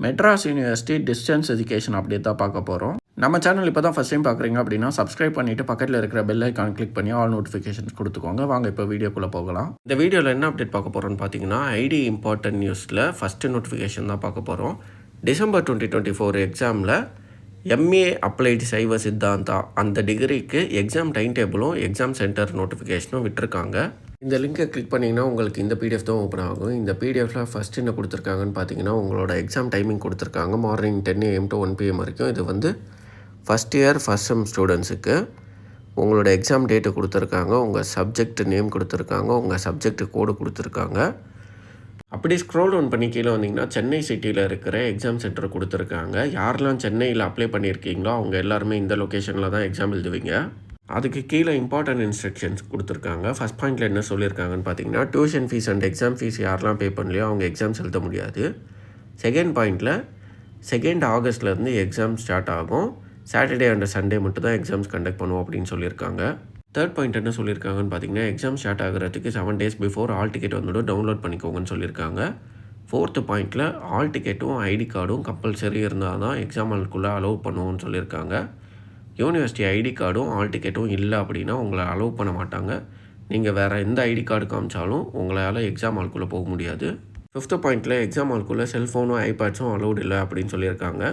Madras university distance education update தான் பார்க்க போகிறோம். நம்ம சேனல் இப்போ தான் ஃபஸ்ட் டைம் பார்க்குறீங்க அப்படின்னா சப்ஸ்கிரைப் பண்ணிவிட்டு பக்கத்தில் இருக்கிற பெல் ஐக்கான் கிளிக் பண்ணி ஆல் நோட்டிஃபிகேஷன்ஸ் கொடுத்துக்கோங்க. வாங்க இப்போ வீடியோக்குள்ளே போகலாம். இந்த வீடியோவில் என்ன அப்டேட் பார்க்க போகிறோன்னு பார்த்தீங்கன்னா ஐடி இம்பார்ட்டன்ட் நியூஸில் ஃபஸ்ட்டு நோட்டிஃபிகேஷன் தான் பார்க்க போகிறோம். டிசம்பர் 2024 எக்ஸாமில் எம்ஏ அப்ளைடு சைவ சித்தாந்தா அந்த டிகிரிக்கு எக்ஸாம் டைம் டேபிளும் எக்ஸாம் சென்டர் நோட்டிஃபிகேஷனும் விட்டுருக்காங்க. இந்த லிங்கை கிளிக் பண்ணிங்கன்னா உங்களுக்கு இந்த பிடிஎஃப் தான் ஓப்பன் ஆகும். இந்த பிடிஎஃப்பில் ஃபஸ்ட்டு என்ன கொடுத்துருக்காங்கன்னு பார்த்தீங்கன்னா உங்களோட எக்ஸாம் டைமிங் கொடுத்துருக்காங்க. மார்னிங் 10 AM to 1 PM வரைக்கும். இது வந்து ஃபஸ்ட் இயர் ஃபஸ்ட் செம் ஸ்டூடெண்ட்ஸுக்கு உங்களோட எக்ஸாம் டேட்டு கொடுத்துருக்காங்க, உங்கள் சப்ஜெக்ட் நேம் கொடுத்துருக்காங்க, உங்கள் சப்ஜெக்ட் கோடு கொடுத்துருக்காங்க. அப்படி ஸ்க்ரோல் டவுன் பண்ணி கீழே வந்தீங்கன்னா சென்னை சிட்டியில் இருக்கிற எக்ஸாம் சென்டர் கொடுத்துருக்காங்க. யாரெல்லாம் சென்னையில் அப்ளை பண்ணியிருக்கீங்களோ அவங்க எல்லாருமே இந்த லொக்கேஷனில் தான் எக்ஸாம் எழுதுவீங்க. அதுக்கு கீழே இம்பார்ட்டன்ட் இன்ஸ்ட்ரக்ஷன்ஸ் கொடுத்துருக்காங்க. ஃபஸ்ட் பாயிண்டில் என்ன சொல்லியிருக்காங்கன்னு பார்த்தீங்கன்னா tuition fees and exam fees யாரெல்லாம் பே பண்ணலையோ அவங்க எக்ஸாம் எழுத முடியாது. செகண்ட் பாயிண்டில் 2 ஆகஸ்ட்லேருந்து எக்ஸாம் ஸ்டார்ட் ஆகும். சாட்டர்டே அண்ட் சண்டே மட்டும் தான் எக்ஸாம்ஸ் கண்டக்ட் பண்ணுவோம் அப்படின்னு சொல்லியிருக்காங்க. தேர்ட் பாயிண்ட் என்ன சொல்லியிருக்காங்கன்னு பார்த்தீங்கன்னா எக்ஸாம் ஸ்டார்ட் ஆகிறதுக்கு 7 days பிஃபோர் ஆல் டிக்கெட் வந்துடும், டவுன்லோட் பண்ணிக்கோங்கன்னு சொல்லியிருக்காங்க. ஃபோர்த்து பாயிண்டில் ஆல் டிக்கெட்டும் ஐடி கார்டும் கம்பல்சரி இருந்தால் தான் எக்ஸாம் ஹாலுக்குள்ளே அலோவ் பண்ணுவோம்னு சொல்லியிருக்காங்க. யூனிவர்சிட்டி ஐடி கார்டும் ஆல் டிக்கெட்டும் இல்லை அப்படின்னா உங்களை அலோவ் பண்ண மாட்டாங்க. நீங்கள் வேறு எந்த ஐடி கார்டு காமிச்சாலும் உங்களால் எக்ஸாம் ஹாலுக்குள்ளே போக முடியாது. ஃபிஃப்த்து பாயிண்டில் எக்ஸாம் ஹாலுக்குள்ளே செல்ஃபோனும் ஐபேட்ஸும் அலோடு இல்லை அப்படின்னு சொல்லியிருக்காங்க.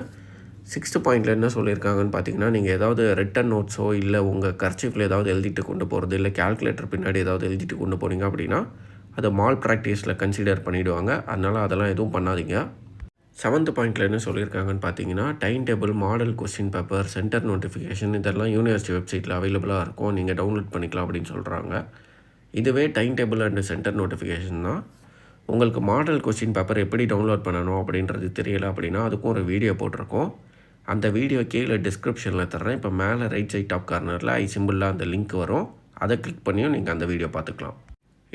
சிக்ஸ்த்து பாயிண்டில் என்ன சொல்லியிருக்காங்கன்னு பார்த்தீங்கன்னா நீங்கள் ஏதாவது ரிட்டன் நோட்ஸோ இல்லை உங்கள் கர்ச்சீஃபில் ஏதாவது எழுதிட்டு கொண்டு போகிறது இல்லை கேல்குலேட்டர் பின்னாடி ஏதாவது எழுதிட்டு கொண்டு போனீங்க அப்படின்னா அதை மால் ப்ராக்டிஸில் கன்சிடர் பண்ணிவிடுவாங்க. அதனால் அதெல்லாம் எதுவும் பண்ணாதீங்க. 7th பாயிண்டில் என்ன சொல்லியிருக்காங்கன்னு பார்த்தீங்கன்னா time table, model question paper, centre notification இதெல்லாம் யூனிவர்சிட்டி வெப்சைட்டில் அவைலபிளாக இருக்கும், நீங்கள் டவுன்லோட் பண்ணிக்கலாம் அப்படின்னு சொல்கிறாங்க. இதுவே time table and centre notification தான். உங்களுக்கு மாடல் கொஸ்டின் பேப்பர் எப்படி டவுன்லோட் பண்ணணும் அப்படின்றது தெரியலை அப்படின்னா அதுக்கும் ஒரு வீடியோ போட்டிருக்கோம். அந்த வீடியோ கீழே டிஸ்கிரிப்ஷனில் தர்றேன். இப்போ மேலே ரைட் சைட் டாப் கார்னரில் ஐ சிம்பிளில் அந்த லிங்க் வரும், அதை கிளிக் பண்ணியும் நீங்கள் அந்த வீடியோ பார்த்துக்கலாம்.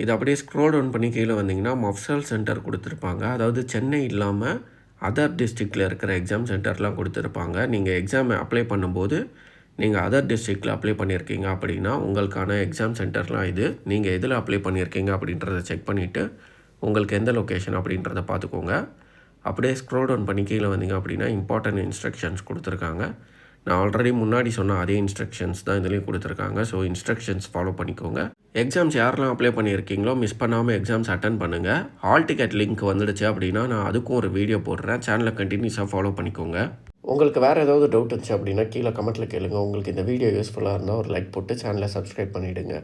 இது அப்படியே ஸ்க்ரோல் டவுன் பண்ணி கீழே வந்தீங்கன்னா மஃப்சல் சென்டர் கொடுத்துருப்பாங்க. அதாவது சென்னை இல்லாமல் அதர் டிஸ்ட்ரிக்டில் இருக்கிற எக்ஸாம் சென்டர்லாம் கொடுத்துருப்பாங்க. நீங்கள் எக்ஸாம் அப்ளை பண்ணும்போது நீங்கள் அதர் டிஸ்ட்ரிக்டில் அப்ளை பண்ணியிருக்கீங்க அப்படின்னா உங்களுக்கான எக்ஸாம் சென்டர்லாம் இது. நீங்கள் எதில் அப்ளை பண்ணியிருக்கீங்க அப்படின்றத செக் பண்ணிவிட்டு உங்களுக்கு எந்த லொக்கேஷன் அப்படின்றத பார்த்துக்கோங்க. அப்படியே ஸ்க்ரோல் டவுன் பண்ணி கீழே வந்தீங்க அப்படின்னா இம்பார்ட்டன்ட் இன்ஸ்ட்ரக்ஷன்ஸ் கொடுத்துருக்காங்க. நான் ஆல்ரெடி முன்னாடி சொன்ன அதே இன்ஸ்ட்ரக்ஷன்ஸ் தான் இதுலேயும் கொடுத்துருக்காங்க. ஸோ இன்ஸ்ட்ரக்ஷன்ஸ் ஃபாலோ பண்ணிக்கோங்க. எக்ஸாம்ஸ் யாரெல்லாம் அப்ளை பண்ணியிருக்கீங்களோ மிஸ் பண்ணாமல் எக்ஸாம்ஸ் அட்டன் பண்ணுங்கள். ஹால் டிக்கெட் லிங்க் வந்துடுச்சு அப்படின்னா நான் அதுக்கும் ஒரு வீடியோ போடுறேன். சேனலை கண்டினியூஸாக ஃபாலோ பண்ணிக்கோங்க. உங்களுக்கு வேறு ஏதாவது டவுட் இருந்துச்சு அப்படின்னா கீழே கமெண்ட்டில் கேளுங்க. உங்களுக்கு இந்த வீடியோ யூஸ்ஃபுல்லாக இருந்தால் ஒரு லைக் போட்டு சேனலை சப்ஸ்கிரைப் பண்ணிவிடுங்க.